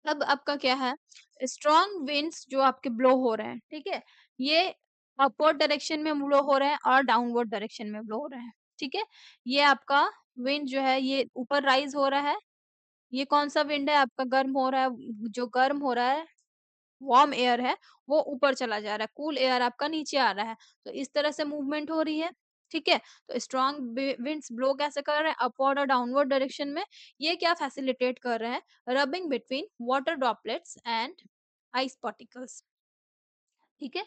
अब आपका क्या है, स्ट्रॉन्ग विंड्स जो आपके ब्लो हो रहे हैं, ठीक है, ये अपवर्ड डायरेक्शन में ब्लो हो रहे हैं और डाउनवर्ड डायरेक्शन में ब्लो हो रहे हैं, ठीक है। ये आपका विंड जो है ये ऊपर राइज हो रहा है, ये कौन सा विंड है, आपका गर्म हो रहा है, जो गर्म हो रहा है वार्म एयर है, वो ऊपर चला जा रहा है, कूल एयर आपका नीचे आ रहा है। तो इस तरह से मूवमेंट हो रही है, ठीक है? तो स्ट्रॉन्ग विंड्स ब्लो कैसे कर रहे हैं? अपवर्ड और डाउनवर्ड डायरेक्शन में। ये क्या फैसिलिटेट कर रहे हैं? Rubbing between water droplets and ice particles, ठीक है?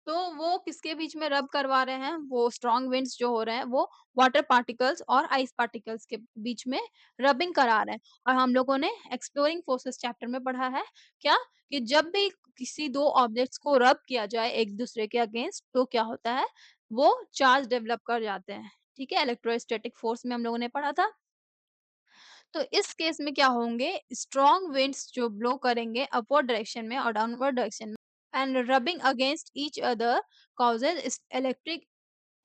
तो वो किसके बीच में रब करवा रहे हैं? वो स्ट्रॉन्ग विंड्स जो हो रहे हैं, वो वाटर पार्टिकल्स और आइस पार्टिकल्स के बीच में रबिंग करा रहे हैं। और हम लोगों ने एक्सप्लोरिंग फोर्सेस चैप्टर में पढ़ा है क्या, कि जब भी किसी 2 ऑब्जेक्ट्स को रब किया जाए एक-दूसरे के अगेंस्ट तो क्या होता है? वो चार्ज डेवलप कर जाते हैं। ठीक है? इलेक्ट्रोस्टैटिक फोर्स में हम लोगों ने पढ़ा था। तो इस केस में क्या होंगे, स्ट्रॉन्ग विंड्स जो ब्लो करेंगे अपवर्ड डायरेक्शन में और डाउनवर्ड डायरेक्शन में and rubbing against each other causes electric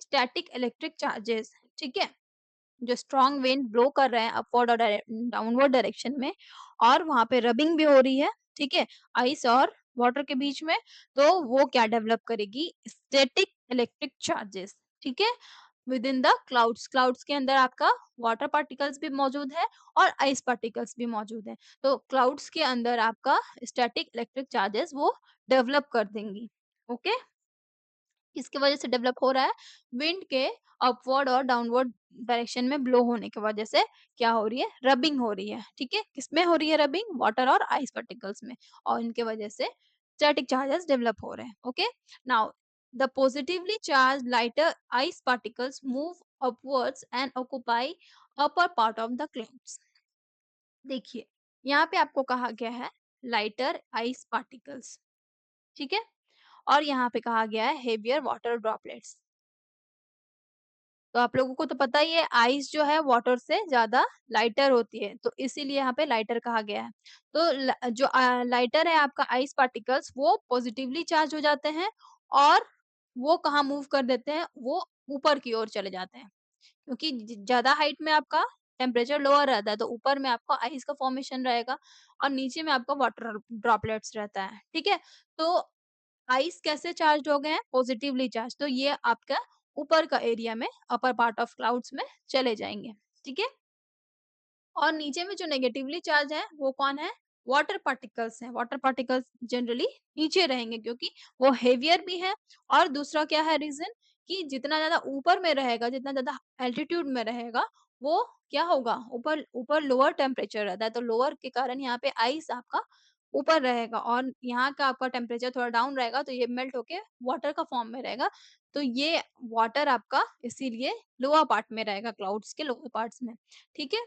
static electric charges, ठीक है। जो स्ट्रॉन्ग विंड ब्लो कर रहे हैं अपवर्ड और डाउनवर्ड डायरेक्शन में और वहां पे रबिंग भी हो रही है, ठीक है, आइस और वाटर के बीच में, तो वो क्या डेवलप करेगी, स्टैटिक इलेक्ट्रिक चार्जेस, ठीक है, with in the clouds. Clouds के अंदर आपका वाटर पार्टिकल्स भी मौजूद है और आइस पार्टिकल्स भी मौजूद है, तो क्लाउड्स के अंदर आपका स्टैटिक इलेक्ट्रिक चार्जेस वो डेवलप कर देंगी। ओके, किसकी वजह से डेवलप हो रहा है, विंड के अपवर्ड और डाउनवर्ड डायरेक्शन में ब्लो होने की वजह से क्या हो रही है, रबिंग हो रही है, ठीक है, किसमें हो रही है रबिंग, वाटर और आइस पार्टिकल्स में, और इनके वजह से स्टैटिक चार्जेस डेवलप हो रहे हैं। Okay, now the positively charge lighter ice particles move upwards and occupy upper part of the clouds. देखिए, यहाँ पे आपको कहा गया है लाइटर आइस पार्टिकल्स, ठीक है, और यहाँ पे कहा गया है हेवियर वाटर ड्रॉपलेट्स। तो आप लोगों को तो पता ही है आइस जो है वाटर से ज़्यादा लाइटर होती है, तो इसीलिए यहाँ पे लाइटर कहा गया है। तो जो लाइटर है आपका आइस पार्टिकल्स वो पॉजिटिवली चार्ज हो जाते हैं और वो कहाँ मूव कर देते हैं, वो ऊपर की ओर चले जाते हैं। क्योंकि ज़्यादा हाइट में आपका टेम्परेचर लोअर रहता है, तो ऊपर में आपका आइस का फॉर्मेशन रहेगा और नीचे में आपका वाटर ड्रॉपलेट्स रहता है, ठीक है? तो आइस कैसे चार्ज्ड हो गए हैं? पॉजिटिवली चार्ज, तो ये आपका ऊपर का एरिया में अपर पार्ट ऑफ क्लाउड्स में चले जाएँगे, ठीक है? और नीचे में जो नेगेटिवली चार्ज है वो कौन है? वाटर पार्टिकल्स हैं। वाटर पार्टिकल्स जनरली नीचे रहेंगे क्योंकि वो हेवियर भी है और दूसरा क्या है रीज़न, कि जितना ज़्यादा ऊपर में रहेगा, जितना ज़्यादा एल्टीट्यूड में रहेगा, वो क्या होगा, ऊपर ऊपर लोअर टेम्परेचर रहता है, तो लोअर के कारण यहाँ पे आइस आपका ऊपर रहेगा और यहाँ का आपका टेम्परेचर थोड़ा डाउन रहेगा, तो ये मेल्ट होके वाटर का फॉर्म में रहेगा। तो ये वाटर आपका इसीलिए लोअर पार्ट में रहेगा, क्लाउड्स के लोअर पार्ट्स में, ठीक है?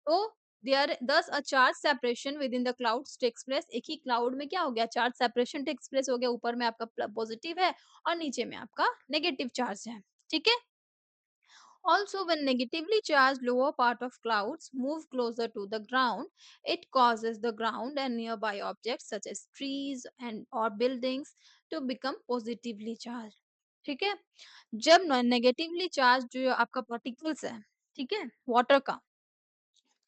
तो there thus a charge separation within the clouds takes place। एक ही क्लाउड में क्या हो गया, चार्ज सेपरेशन टेक्स प्लेस हो गया, ऊपर में आपका पॉजिटिव है और नीचे में आपका नेगेटिव चार्ज है, ठीक है। Also, when negatively charged lower part of clouds move closer to the ground, it causes the ground and nearby objects such as trees and or buildings to become positively charged, ठीक है। जब negatively charge जो आपका particles है, ठीक है, water का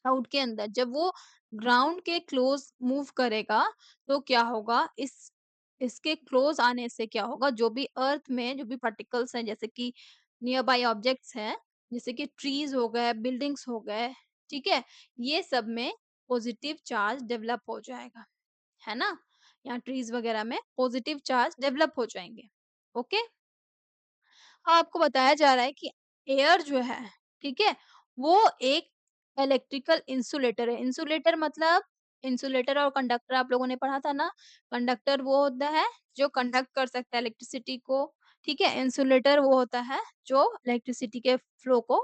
cloud के अंदर जब वो ग्राउंड के क्लोज मूव करेगा तो क्या होगा, इस इसके क्लोज आने से क्या होगा, जो भी अर्थ में जो भी पार्टिकल्स हैं जैसे कि नियर बाय ऑब्जेक्ट्स हैं, जैसे कि ट्रीज हो गए, बिल्डिंग्स हो गए, ठीक है, ये सब में पॉजिटिव चार्ज डेवलप हो जाएगा, है ना। यहाँ ट्रीज वगैरह में पॉजिटिव चार्ज डेवलप हो जाएंगे। ओके, आपको बताया जा रहा है कि एयर जो है, ठीक है, वो एक इलेक्ट्रिकल इंसुलेटर है। इंसुलेटर मतलब इंसुलेटर और कंडक्टर आप लोगों ने पढ़ा था ना। कंडक्टर वो होता है जो कंडक्ट कर सकता है इलेक्ट्रिसिटी को, ठीक है। इंसुलेटर वो होता है जो इलेक्ट्रिसिटी के फ्लो को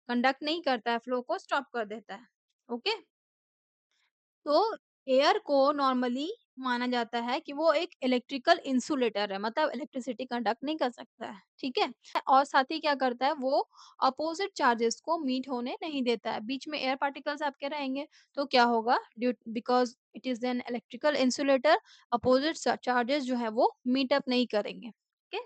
कंडक्ट नहीं करता है, फ्लो को स्टॉप कर देता है। ओके, तो एयर को नॉर्मली माना जाता है कि वो एक इलेक्ट्रिकल इंसुलेटर है, मतलब इलेक्ट्रिसिटी कंडक्ट नहीं कर सकता है, ठीक है? और साथ ही क्या करता है वो अपोजिट चार्जेस को मीट होने नहीं देता है। बीच में एयर पार्टिकल्स आपके रहेंगे तो क्या होगा, due because it is an electrical insulator, opposite charges जो है वो मीट अप नहीं करेंगे, okay?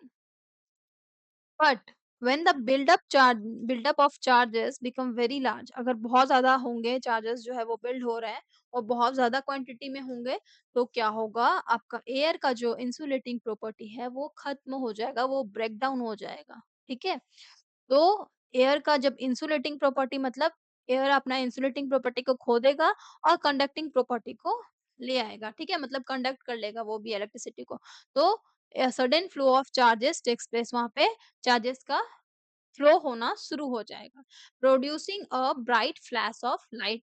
But when the buildup of charges become very large, अगर बहुत ज्यादा होंगे चार्जेस जो है वो बिल्ड हो रहे हैं और बहुत ज्यादा क्वांटिटी में होंगे, तो क्या होगा, आपका एयर का जो इंसुलेटिंग प्रॉपर्टी है वो खत्म हो जाएगा, वो ब्रेक डाउन हो जाएगा, ठीक है? तो एयर का जब इंसुलेटिंग प्रॉपर्टी, मतलब एयर अपना इंसुलेटिंग प्रॉपर्टी को खो देगा और कंडक्टिंग प्रॉपर्टी को ले आएगा, ठीक है? मतलब कंडक्ट कर लेगा वो भी इलेक्ट्रिसिटी को। तो sudden flow of charges takes place, वहां पे चार्जेस का फ्लो होना शुरू हो जाएगा, producing a bright flash of light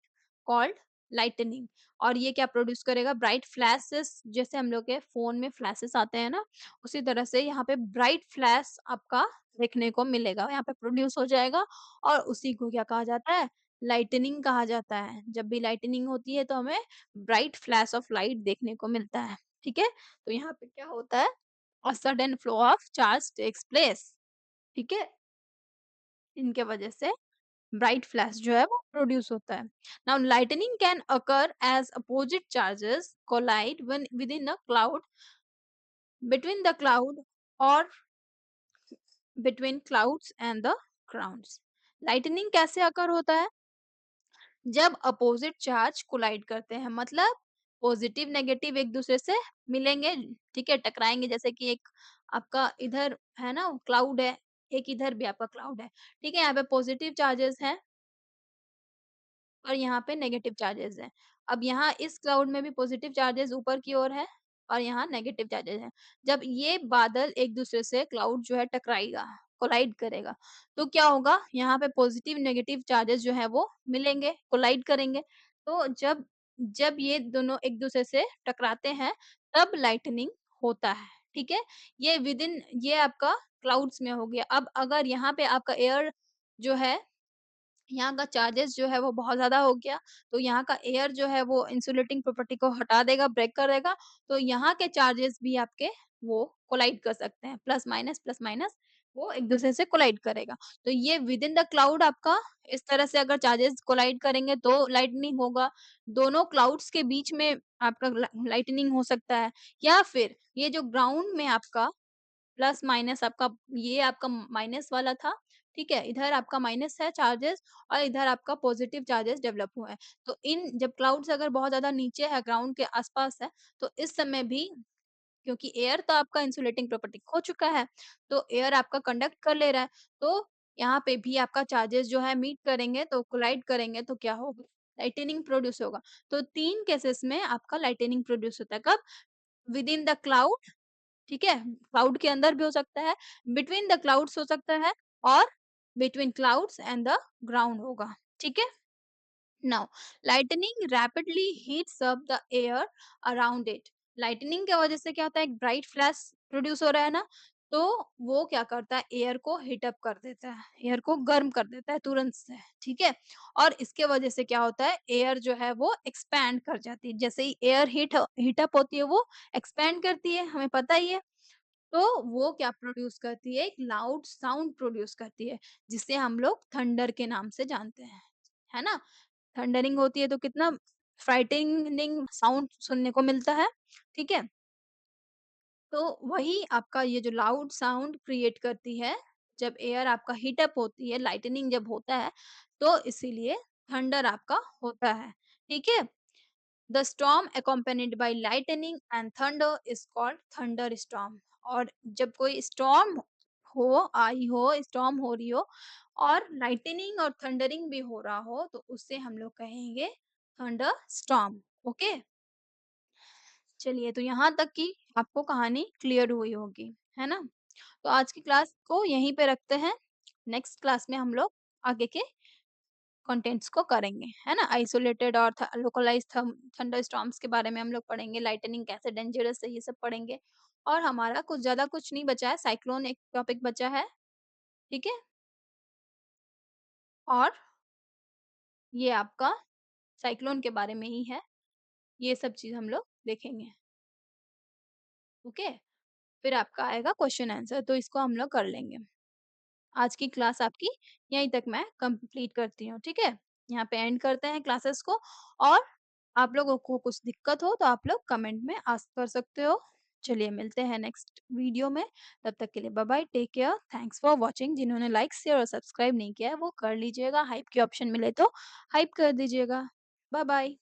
called lightning. और ये क्या प्रोड्यूस करेगा, ब्राइट फ्लैशेस, जैसे हम लोग के फोन में फ्लैशेस आते हैं ना, उसी तरह से यहाँ पे ब्राइट फ्लैश आपका देखने को मिलेगा, यहाँ पे प्रोड्यूस हो जाएगा। और उसी को क्या कहा जाता है, लाइटनिंग कहा जाता है। जब भी लाइटनिंग होती है तो हमें ब्राइट फ्लैश ऑफ लाइट देखने को मिलता है, ठीक है? तो यहाँ पे क्या होता है, a sudden flow of charge takes place, ठीक है? इनके वजह से ब्राइट फ्लैश जो है वो प्रोड्यूस होता है। Now lightning can occur as opposite charges collide when within a cloud, between the cloud और between clouds and the crowds. Lightning कैसे अकर होता है, जब अपोजिट चार्ज कोलाइड करते हैं, मतलब पॉजिटिव नेगेटिव एक दूसरे से मिलेंगे, ठीक है, टकराएंगे। जैसे कि एक आपका इधर है ना क्लाउड है, एक इधर भी आपका क्लाउड है, ठीक है? यहाँ पे पॉजिटिव चार्जेस है और यहाँ पे नेगेटिव चार्जेस हैं। अब यहाँ इस क्लाउड में भी पॉजिटिव चार्जेस ऊपर की ओर है और यहाँ नेगेटिव चार्जेस हैं। जब ये बादल एक-दूसरे से क्लाउड जो है टकराएगा, कोलाइड करेगा, तो क्या होगा, यहाँ पे पॉजिटिव नेगेटिव चार्जेस जो है वो मिलेंगे, कोलाइड करेंगे। तो जब जब ये दोनों एक-दूसरे से टकराते हैं, तब लाइटनिंग होता है, ठीक है? ये विदिन ये आपका क्लाउड्स में हो गया। अब अगर यहाँ पे आपका एयर जो है, यहाँ का चार्जेस जो है वो बहुत ज़्यादा हो गया, तो यहाँ का एयर जो है वो इंसुलेटिंग प्रॉपर्टी को हटा देगा, ब्रेक कर देगा, तो यहाँ के चार्जेस भी आपके वो कोलाइड कर सकते हैं, प्लस माइनस वो एक-दूसरे से कोलाइड करेगा। तो ये विदिन द क्लाउड आपका इस तरह से अगर चार्जेस कोलाइड करेंगे तो लाइटनिंग होगा। दोनों क्लाउड्स के बीच में आपका लाइटनिंग हो सकता है, या फिर ये जो ग्राउंड में आपका प्लस माइनस आपका, ये आपका माइनस वाला था, ठीक है? इधर आपका माइनस है चार्जेस और इधर आपका पॉजिटिव चार्जेस डेवलप हुए हैं। तो इन जब क्लाउड्स अगर बहुत ज़्यादा नीचे है, ग्राउंड के आस-पास है, तो इस समय भी क्योंकि एयर तो आपका इंसुलेटिंग प्रॉपर्टी खो चुका है, तो एयर आपका कंडक्ट कर ले रहा है, तो यहाँ पे भी आपका चार्जेस जो है मीट करेंगे, तो कोलाइड करेंगे तो क्या होगा? लाइटनिंग प्रोड्यूस होगा। तो 3 केसेस में आपका लाइटनिंग प्रोड्यूस होता है। कब? विदिन द क्लाउड, ठीक है? क्लाउड के अंदर भी हो सकता है, बिटवीन द क्लाउड्स हो सकता है और between clouds and the ground होगा, ठीक है? Now lightning rapidly heats up the air around it. Lightning की वजह से क्या होता है, एक ब्राइट फ्लैश प्रोड्यूस हो रहा है ना, तो वो क्या करता है, एयर को हीट अप कर देता है, एयर को गर्म कर देता है तुरंत से, ठीक है? और इसके वजह से क्या होता है, एयर जो है वो एक्सपैंड कर जाती है। जैसे ही एयर हीट अप होती है वो एक्सपैंड करती है, हमें पता ही है। तो वो क्या प्रोड्यूस करती है, एक लाउड साउंड प्रोड्यूस करती है, जिसे हम लोग थंडर के नाम से जानते हैं, है ना? थंडरिंग होती है तो कितना फ्राइटनिंग साउंड सुनने को मिलता है, ठीक है? तो वही आपका ये जो लाउड साउंड क्रिएट करती है, जब एयर आपका हीट अप होती है, लाइटनिंग जब होता है, तो इसीलिए थंडर आपका होता है, ठीक है? The storm accompanied by lightning and thunder is called thunderstorm। और जब कोई स्टॉर्म आई हो, स्टॉर्म हो रही हो और लाइटनिंग और थंडरिंग भी हो रहा हो, तो उससे हम लोग कहेंगे थंडर स्टॉर्म, ओके? चलिए, तो यहाँ तक की आपको कहानी क्लियर हुई होगी, है ना? तो आज की क्लास को यहीं पे रखते हैं। नेक्स्ट क्लास में हम लोग आगे के कंटेंट्स को करेंगे, है ना? आइसोलेटेड और लोकलाइज्ड थंडरस्टॉर्म्स के बारे में हम लोग पढ़ेंगे, लाइटनिंग कैसे डेंजरस है, ये सब पढ़ेंगे। और हमारा कुछ ज़्यादा कुछ नहीं बचा है, साइक्लोन एक टॉपिक बचा है, ठीक है? और ये आपका साइक्लोन के बारे में ही है, ये सब चीज़ हम लोग देखेंगे। ओके? फिर आपका आएगा क्वेश्चन आंसर, तो इसको हम लोग कर लेंगे। आज की क्लास आपकी यहीं तक मैं कंप्लीट करती हूँ, ठीक है? यहाँ पे एंड करते हैं क्लासेस को, और आप लोगों को कुछ दिक्कत हो तो आप लोग कमेंट में आस्क कर सकते हो। चलिए मिलते हैं नेक्स्ट वीडियो में, तब तक के लिए bye bye, take care, thanks for watching. जिन्होंने लाइक, शेयर और सब्सक्राइब नहीं किया है वो कर लीजिएगा, हाइप के ऑप्शन मिले तो हाइप कर दीजिएगा। Bye bye.